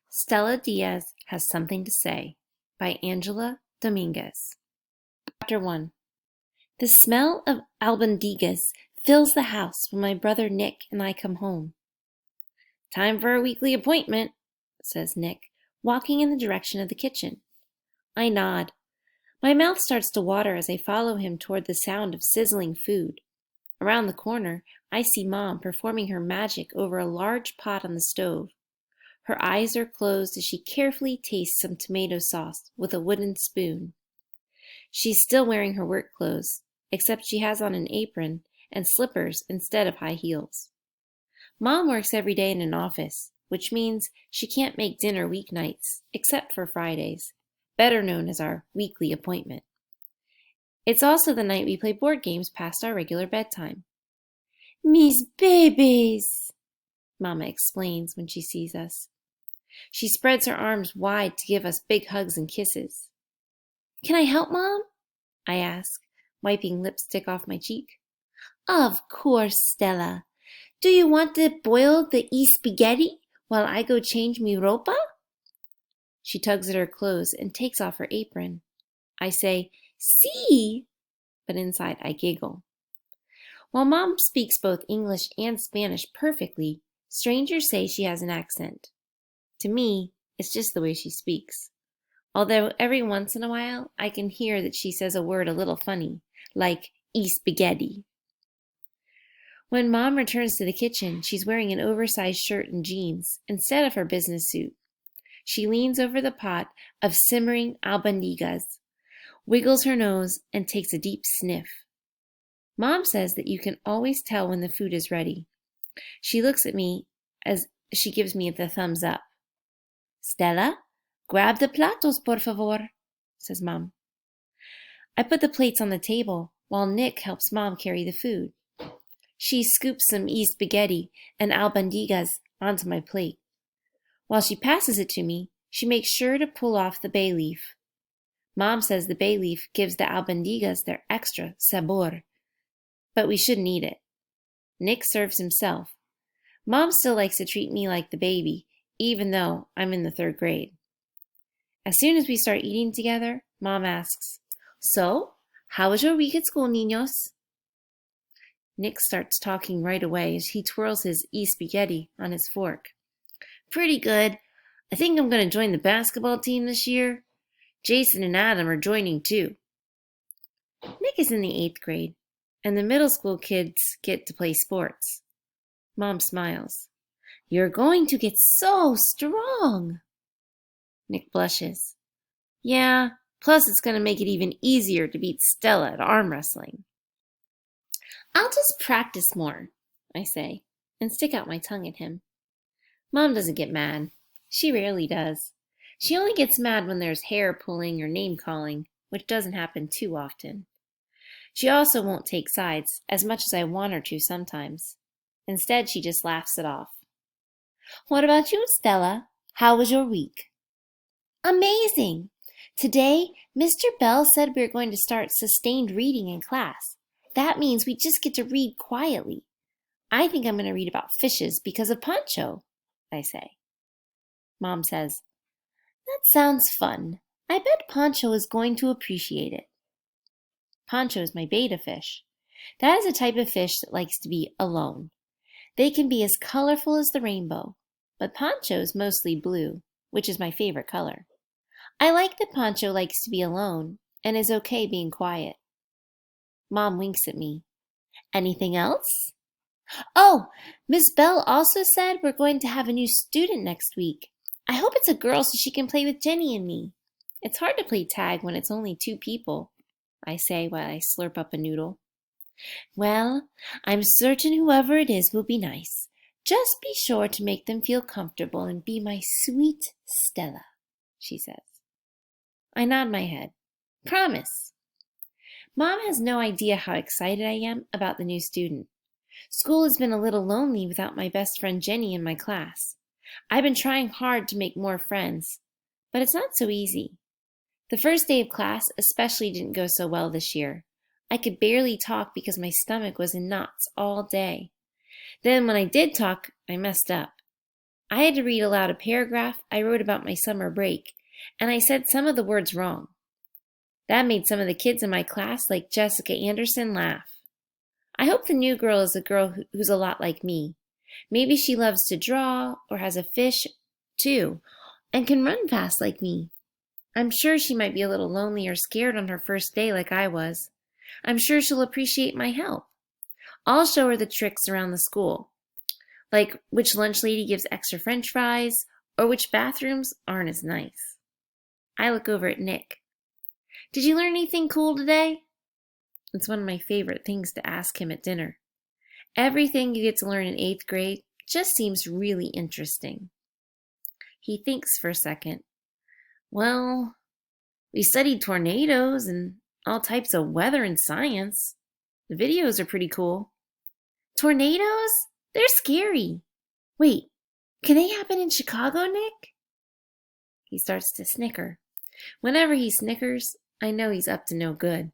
Stella Diaz has something to say by Angela Dominguez. Chapter 1. The smell of albondigas fills the house when my brother Nick and I come home. Time for a weekly appointment, says Nick, walking in the direction of the kitchen. I nod. My mouth starts to water as I follow him toward the sound of sizzling food. Around the corner, I see Mom performing her magic over a large pot on the stove. Her eyes are closed as she carefully tastes some tomato sauce with a wooden spoon. She's still wearing her work clothes, except she has on an apron and slippers instead of high heels. Mom works every day in an office, which means she can't make dinner weeknights, except for Fridays, better known as our weekly appointment. It's also the night we play board games past our regular bedtime. "Mis babies," Mama explains when she sees us. She spreads her arms wide to give us big hugs and kisses. "Can I help, Mom?" I ask, wiping lipstick off my cheek. "Of course, Stella. Do you want to boil the spaghetti while I go change mi ropa?" She tugs at her clothes and takes off her apron. I say, "Sí," but inside I giggle. While Mom speaks both English and Spanish perfectly, strangers say she has an accent. To me, it's just the way she speaks. Although every once in a while, I can hear that she says a word a little funny, like spaghetti. When Mom returns to the kitchen, she's wearing an oversized shirt and jeans instead of her business suit. She leans over the pot of simmering albondigas, wiggles her nose, and takes a deep sniff. Mom says that you can always tell when the food is ready. She looks at me as she gives me the thumbs up. "Stella, grab the platos, por favor," says Mom. I put the plates on the table while Nick helps Mom carry the food. She scoops some spaghetti and albondigas onto my plate. While she passes it to me, she makes sure to pull off the bay leaf. Mom says the bay leaf gives the albondigas their extra sabor, but we shouldn't eat it. Nick serves himself. Mom still likes to treat me like the baby, even though I'm in the 3rd grade. As soon as we start eating together, Mom asks, "So, how was your week at school, niños?" Nick starts talking right away as he twirls his spaghetti on his fork. "Pretty good. I think I'm going to join the basketball team this year. Jason and Adam are joining too." Nick is in the 8th grade, and the middle school kids get to play sports. Mom smiles. "You're going to get so strong." Nick blushes. "Yeah, plus it's going to make it even easier to beat Stella at arm wrestling." "I'll just practice more," I say, and stick out my tongue at him. Mom doesn't get mad. She rarely does. She only gets mad when there's hair pulling or name calling, which doesn't happen too often. She also won't take sides, as much as I want her to sometimes. Instead, she just laughs it off. "What about you, Stella? How was your week?" "Amazing! Today, Mr. Bell said we are going to start sustained reading in class. That means we just get to read quietly. I think I'm going to read about fishes because of Pancho," I say. Mom says, "That sounds fun. I bet Pancho is going to appreciate it." Pancho is my betta fish. That is a type of fish that likes to be alone. They can be as colorful as the rainbow, but Pancho is mostly blue, which is my favorite color. I like that Pancho likes to be alone and is okay being quiet. Mom winks at me. "Anything else?" "Oh, Miss Bell also said we're going to have a new student next week. I hope it's a girl so she can play with Jenny and me. It's hard to play tag when it's only 2 people," I say while I slurp up a noodle. "Well, I'm certain whoever it is will be nice. Just be sure to make them feel comfortable and be my sweet Stella," she says. I nod my head. "Promise." Mom has no idea how excited I am about the new student. School has been a little lonely without my best friend Jenny in my class. I've been trying hard to make more friends, but it's not so easy. The first day of class especially didn't go so well this year. I could barely talk because my stomach was in knots all day. Then when I did talk, I messed up. I had to read aloud a paragraph I wrote about my summer break, and I said some of the words wrong. That made some of the kids in my class, like Jessica Anderson, laugh. I hope the new girl is a girl who's a lot like me. Maybe she loves to draw or has a fish, too, and can run fast like me. I'm sure she might be a little lonely or scared on her first day like I was. I'm sure she'll appreciate my help. I'll show her the tricks around the school, like which lunch lady gives extra french fries or which bathrooms aren't as nice. I look over at Nick. Did you learn anything cool today? It's one of my favorite things to ask him at dinner. Everything you get to learn in 8th grade just seems really interesting. He thinks for a second. Well, we studied tornadoes and all types of weather and science. The videos are pretty cool. Tornadoes? They're scary. Wait, can they happen in Chicago, Nick? He starts to snicker. Whenever he snickers, I know he's up to no good.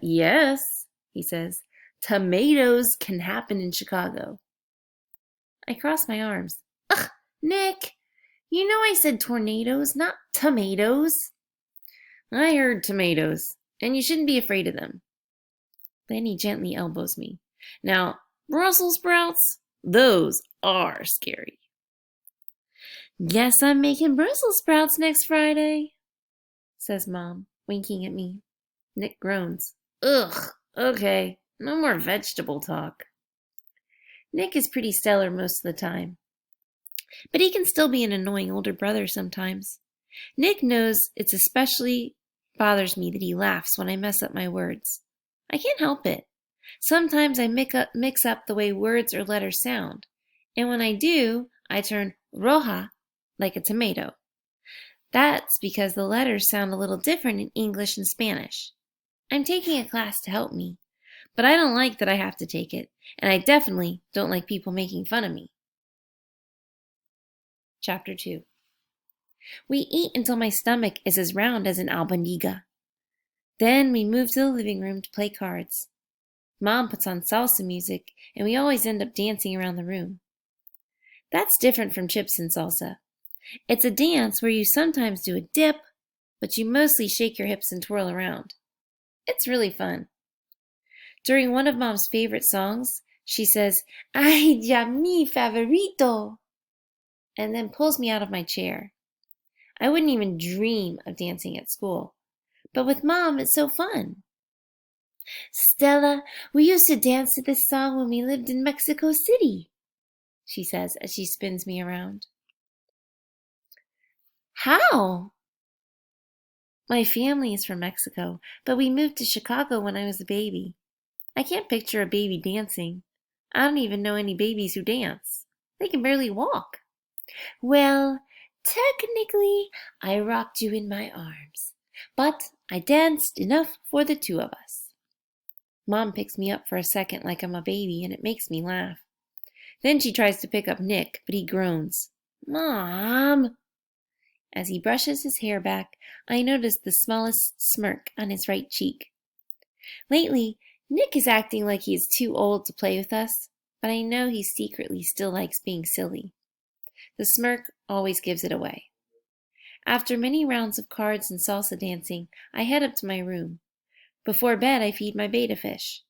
Yes, he says. Tomatoes can happen in Chicago. I cross my arms. Ugh, Nick, you know I said tornadoes, not tomatoes. I heard tomatoes, and you shouldn't be afraid of them. Then he gently elbows me. Now, Brussels sprouts, those are scary. Guess I'm making Brussels sprouts next Friday, says Mom, winking at me. Nick groans. Ugh, okay, no more vegetable talk. Nick is pretty stellar most of the time, but he can still be an annoying older brother sometimes. Nick knows it's especially bothers me that he laughs when I mess up my words. I can't help it. Sometimes I mix up the way words or letters sound, and when I do, I turn roja like a tomato. That's because the letters sound a little different in English and Spanish. I'm taking a class to help me, but I don't like that I have to take it, and I definitely don't like people making fun of me. Chapter 2. We eat until my stomach is as round as an albondiga. Then we move to the living room to play cards. Mom puts on salsa music, and we always end up dancing around the room. That's different from chips and salsa. It's a dance where you sometimes do a dip, but you mostly shake your hips and twirl around. It's really fun. During one of Mom's favorite songs, she says, "Ay, ya mi favorito," and then pulls me out of my chair. I wouldn't even dream of dancing at school, but with Mom, it's so fun. "Stella, we used to dance to this song when we lived in Mexico City," she says as she spins me around. How? My family is from Mexico, but we moved to Chicago when I was a baby. I can't picture a baby dancing. I don't even know any babies who dance. They can barely walk. Well, technically, I rocked you in my arms, but I danced enough for the two of us. Mom picks me up for a second like I'm a baby, and it makes me laugh. Then she tries to pick up Nick, but he groans. Mom! As he brushes his hair back, I notice the smallest smirk on his right cheek. Lately, Nick is acting like he is too old to play with us, but I know he secretly still likes being silly. The smirk always gives it away. After many rounds of cards and salsa dancing, I head up to my room. Before bed, I feed my betta fish.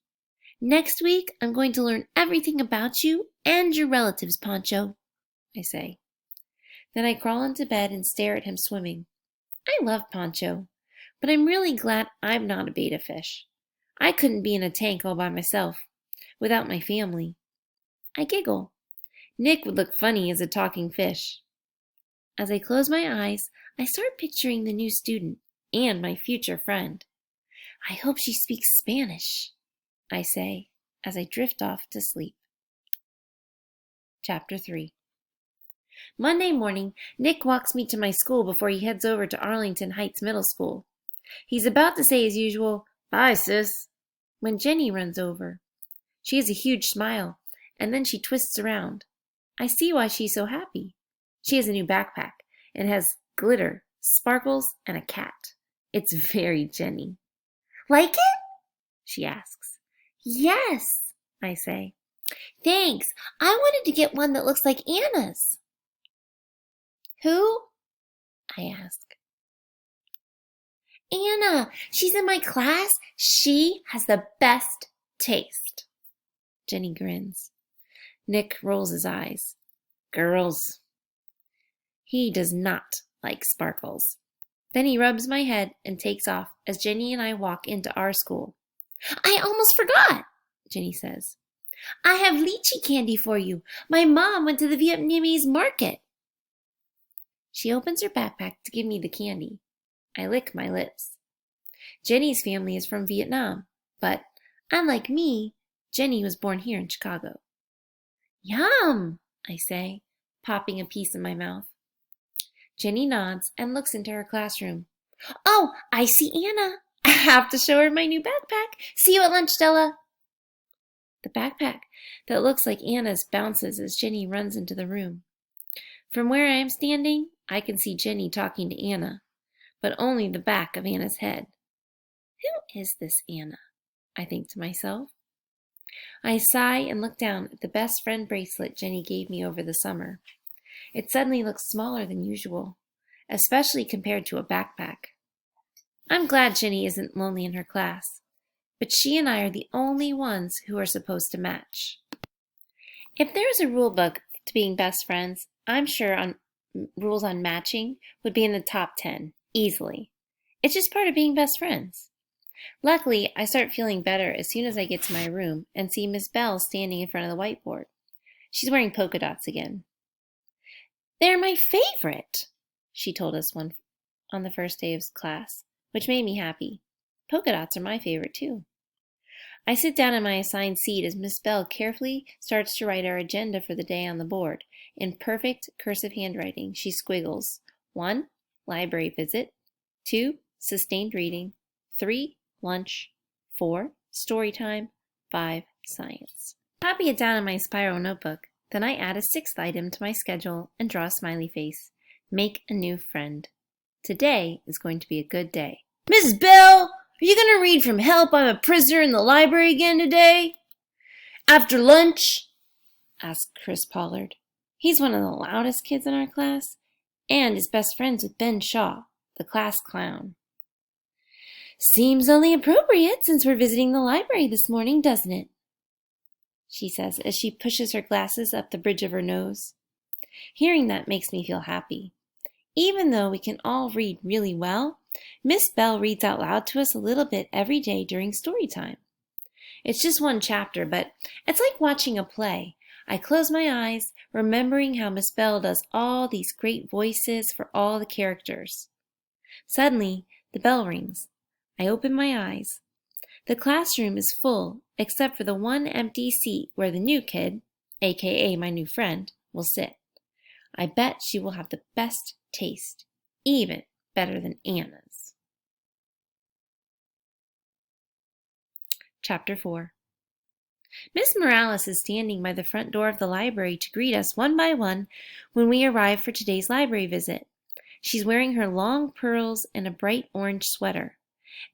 Next week, I'm going to learn everything about you and your relatives, Pancho, I say. Then I crawl into bed and stare at him swimming. I love Pancho, but I'm really glad I'm not a betta fish. I couldn't be in a tank all by myself, without my family. I giggle. Nick would look funny as a talking fish. As I close my eyes, I start picturing the new student and my future friend. I hope she speaks Spanish, I say, as I drift off to sleep. Chapter 3. Monday morning, Nick walks me to my school before he heads over to Arlington Heights Middle School. He's about to say his usual, "Bye, sis," when Jenny runs over. She has a huge smile, and then she twists around. I see why she's so happy. She has a new backpack, and has glitter, sparkles, and a cat. It's very Jenny. Like it? She asks. Yes, I say. Thanks. I wanted to get one that looks like Anna's. Who? I ask. Anna. She's in my class. She has the best taste. Jenny grins. Nick rolls his eyes. Girls. He does not like sparkles. Then he rubs my head and takes off as Jenny and I walk into our school. I almost forgot, Jenny says. I have lychee candy for you. My mom went to the Vietnamese market. She opens her backpack to give me the candy. I lick my lips. Jenny's family is from Vietnam, but unlike me, Jenny was born here in Chicago. Yum, I say, popping a piece in my mouth. Jenny nods and looks into her classroom. Oh, I see Anna. I have to show her my new backpack. See you at lunch, Stella. The backpack that looks like Anna's bounces as Jenny runs into the room. From where I am standing, I can see Jenny talking to Anna, but only the back of Anna's head. Who is this Anna? I think to myself. I sigh and look down at the best friend bracelet Jenny gave me over the summer. It suddenly looks smaller than usual, especially compared to a backpack. I'm glad Jenny isn't lonely in her class, but she and I are the only ones who are supposed to match. If there was a rule book to being best friends, I'm sure rules on matching would be in the top 10, easily. It's just part of being best friends. Luckily, I start feeling better as soon as I get to my room and see Miss Bell standing in front of the whiteboard. She's wearing polka dots again. They're my favorite, she told us on the first day of class, which made me happy. Polka dots are my favorite too. I sit down in my assigned seat as Miss Bell carefully starts to write our agenda for the day on the board. In perfect cursive handwriting, she squiggles. 1. Library visit. 2. Sustained reading. 3. Lunch. 4. Story time. 5. Science. Copy it down in my spiral notebook. Then I add a 6th item to my schedule and draw a smiley face. Make a new friend. Today is going to be a good day. Mrs. Bell, are you going to read from Help, I'm a Prisoner in the Library again today? After lunch? Asked Chris Pollard. He's one of the loudest kids in our class and is best friends with Ben Shaw, the class clown. Seems only appropriate since we're visiting the library this morning, doesn't it? She says as she pushes her glasses up the bridge of her nose. Hearing that makes me feel happy. Even though we can all read really well, Miss Bell reads out loud to us a little bit every day during story time. It's just one chapter, but it's like watching a play. I close my eyes, remembering how Miss Bell does all these great voices for all the characters. Suddenly, the bell rings. I open my eyes. The classroom is full, except for the one empty seat where the new kid, aka my new friend, will sit. I bet she will have the best taste, even better than Anna's. Chapter 4. Miss Morales is standing by the front door of the library to greet us one by one when we arrive for today's library visit. She's wearing her long pearls and a bright orange sweater,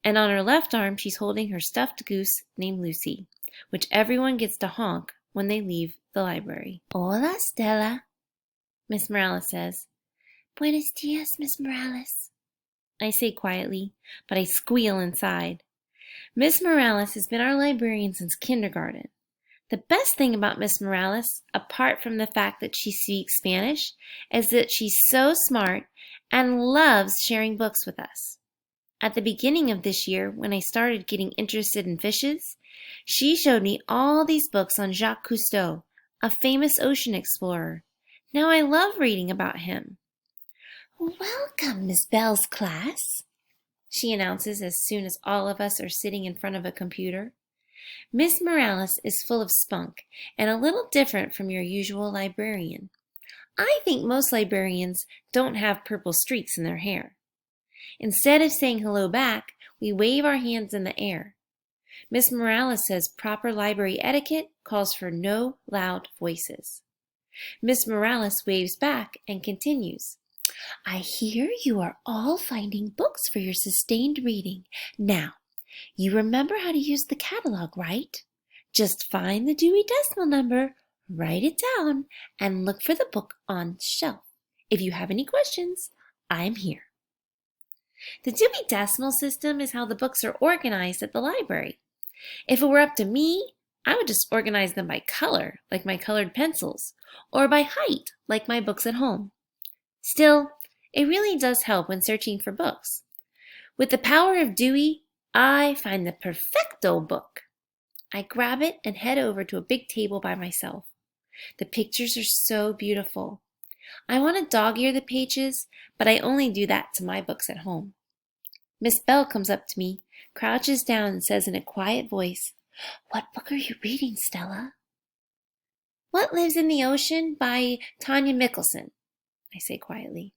and on her left arm she's holding her stuffed goose named Lucy, which everyone gets to honk when they leave the library. Hola, Stella, Miss Morales says. Buenos dias, Miss Morales, I say quietly, but I squeal inside. Miss Morales has been our librarian since kindergarten. The best thing about Miss Morales, apart from the fact that she speaks Spanish, is that she's so smart and loves sharing books with us. At the beginning of this year, when I started getting interested in fishes, she showed me all these books on Jacques Cousteau, a famous ocean explorer. Now I love reading about him. Welcome, Miss Bell's class, she announces as soon as all of us are sitting in front of a computer. Miss Morales is full of spunk and a little different from your usual librarian. I think most librarians don't have purple streaks in their hair. Instead of saying hello back, we wave our hands in the air. Miss Morales says proper library etiquette calls for no loud voices. Miss Morales waves back and continues. I hear you are all finding books for your sustained reading. Now, you remember how to use the catalog, right? Just find the Dewey Decimal Number, write it down, and look for the book on the shelf. If you have any questions, I'm here. The Dewey Decimal System is how the books are organized at the library. If it were up to me, I would just organize them by color, like my colored pencils, or by height, like my books at home. Still, it really does help when searching for books. With the power of Dewey, I find the perfecto book. I grab it and head over to a big table by myself. The pictures are so beautiful. I want to dog-ear the pages, but I only do that to my books at home. Miss Bell comes up to me, crouches down, and says in a quiet voice, "What book are you reading, Stella?" "What Lives in the Ocean" by Tanya Michelson, I say quietly.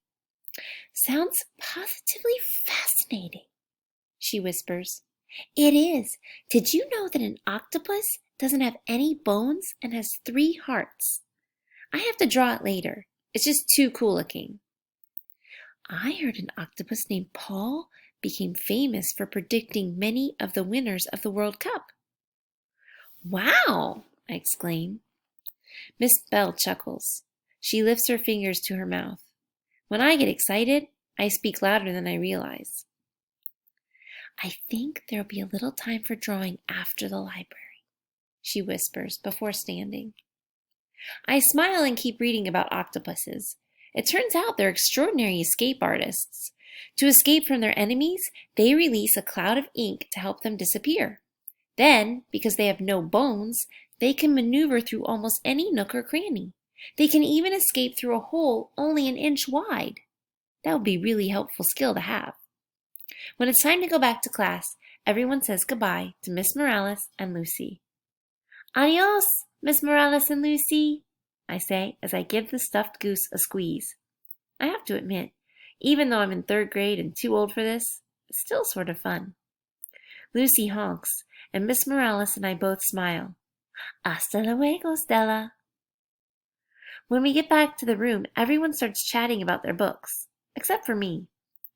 "Sounds positively fascinating," she whispers. "It is. Did you know that an octopus doesn't have any bones and has 3 hearts? I have to draw it later. It's just too cool looking." I heard an octopus named Paul became famous for predicting many of the winners of the World Cup. "Wow!" I exclaim. Miss Bell chuckles. She lifts her fingers to her mouth. When I get excited, I speak louder than I realize. "I think there'll be a little time for drawing after the library," she whispers before standing. I smile and keep reading about octopuses. It turns out they're extraordinary escape artists. To escape from their enemies, they release a cloud of ink to help them disappear. Then, because they have no bones, they can maneuver through almost any nook or cranny. They can even escape through a hole only an inch wide. That would be a really helpful skill to have. When it's time to go back to class, everyone says goodbye to Miss Morales and Lucy. "Adios, Miss Morales and Lucy," I say as I give the stuffed goose a squeeze. I have to admit, even though I'm in 3rd grade and too old for this, it's still sort of fun. Lucy honks, and Miss Morales and I both smile. "Hasta luego, Stella." When we get back to the room, everyone starts chatting about their books, except for me.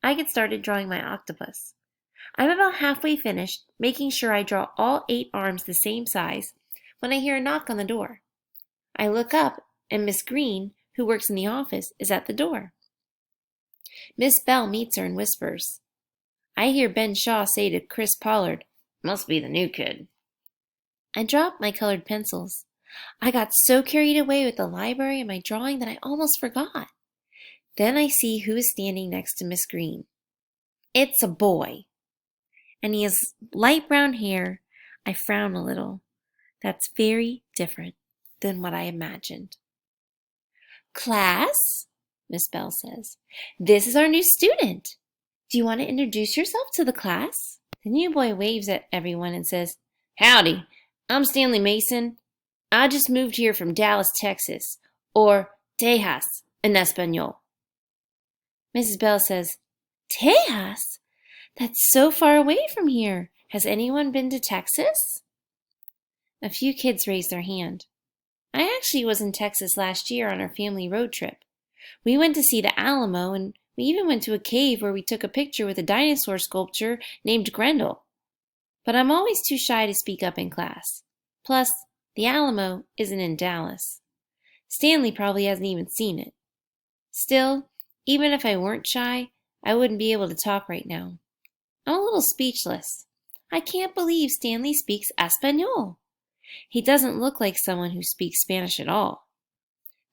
I get started drawing my octopus. I'm about halfway finished, making sure I draw all 8 arms the same size, when I hear a knock on the door. I look up, and Miss Green, who works in the office, is at the door. Miss Bell meets her and whispers. I hear Ben Shaw say to Chris Pollard, "Must be the new kid." I drop my colored pencils. I got so carried away with the library and my drawing that I almost forgot. Then I see who is standing next to Miss Green. It's a boy, and he has light brown hair. I frown a little. That's very different than what I imagined. "Class," Miss Bell says, "this is our new student. Do you want to introduce yourself to the class?" The new boy waves at everyone and says, "Howdy, I'm Stanley Mason. I just moved here from Dallas, Texas, or Tejas in Espanol." Mrs. Bell says, "Tejas? That's so far away from here. Has anyone been to Texas?" A few kids raise their hand. I actually was in Texas last year on our family road trip. We went to see the Alamo, and we even went to a cave where we took a picture with a dinosaur sculpture named Grendel. But I'm always too shy to speak up in class. Plus, the Alamo isn't in Dallas. Stanley probably hasn't even seen it. Still, even if I weren't shy, I wouldn't be able to talk right now. I'm a little speechless. I can't believe Stanley speaks Espanol. He doesn't look like someone who speaks Spanish at all.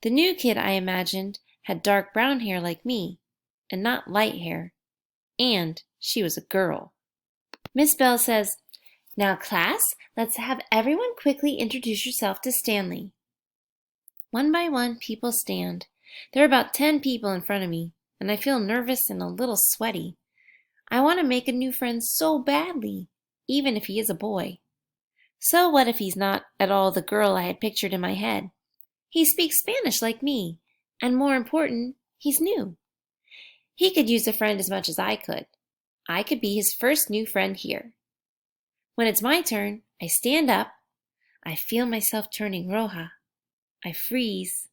The new kid, I imagined, had dark brown hair like me, and not light hair. And she was a girl. Miss Bell says, "Now, class, let's have everyone quickly introduce yourself to Stanley." One by one, people stand. There are about 10 people in front of me, and I feel nervous and a little sweaty. I want to make a new friend so badly, even if he is a boy. So what if he's not at all the girl I had pictured in my head? He speaks Spanish like me, and more important, he's new. He could use a friend as much as I could. I could be his first new friend here. When it's my turn, I stand up. I feel myself turning roja. I freeze.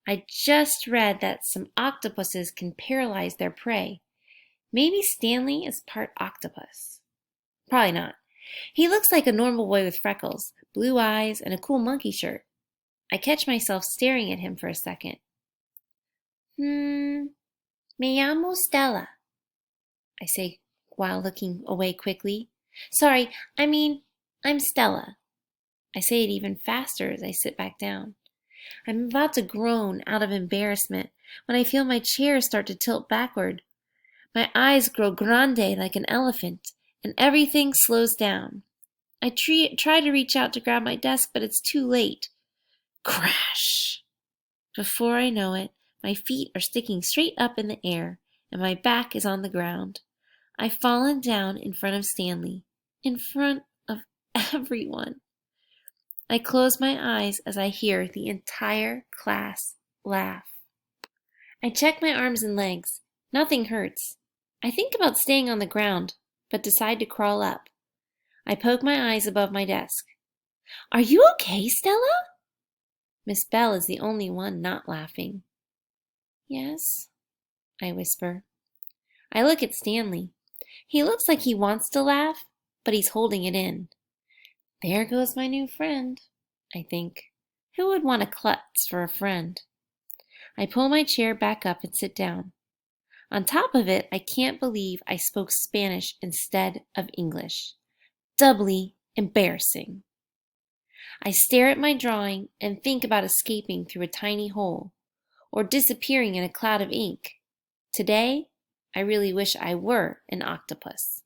I just read that some octopuses can paralyze their prey. Maybe Stanley is part octopus. Probably not. He looks like a normal boy with freckles, blue eyes, and a cool monkey shirt. I catch myself staring at him for a second. Me llamo Stella, I say while looking away quickly. Sorry, I'm Stella. I say it even faster as I sit back down. I'm about to groan out of embarrassment when I feel my chair start to tilt backward. My eyes grow grande like an elephant, and everything slows down. I try to reach out to grab my desk, but it's too late. Crash! Before I know it, my feet are sticking straight up in the air, and my back is on the ground. I've fallen down in front of Stanley, in front of everyone. I close my eyes as I hear the entire class laugh. I check my arms and legs. Nothing hurts. I think about staying on the ground, but decide to crawl up. I poke my eyes above my desk. Are you okay, Stella? Miss Bell is the only one not laughing. Yes, I whisper. I look at Stanley. He looks like he wants to laugh, but he's holding it in. There goes my new friend, I think. Who would want a klutz for a friend? I pull my chair back up and sit down. On top of it, I can't believe I spoke Spanish instead of English. Doubly embarrassing. I stare at my drawing and think about escaping through a tiny hole, or disappearing in a cloud of ink. Today, I really wish I were an octopus.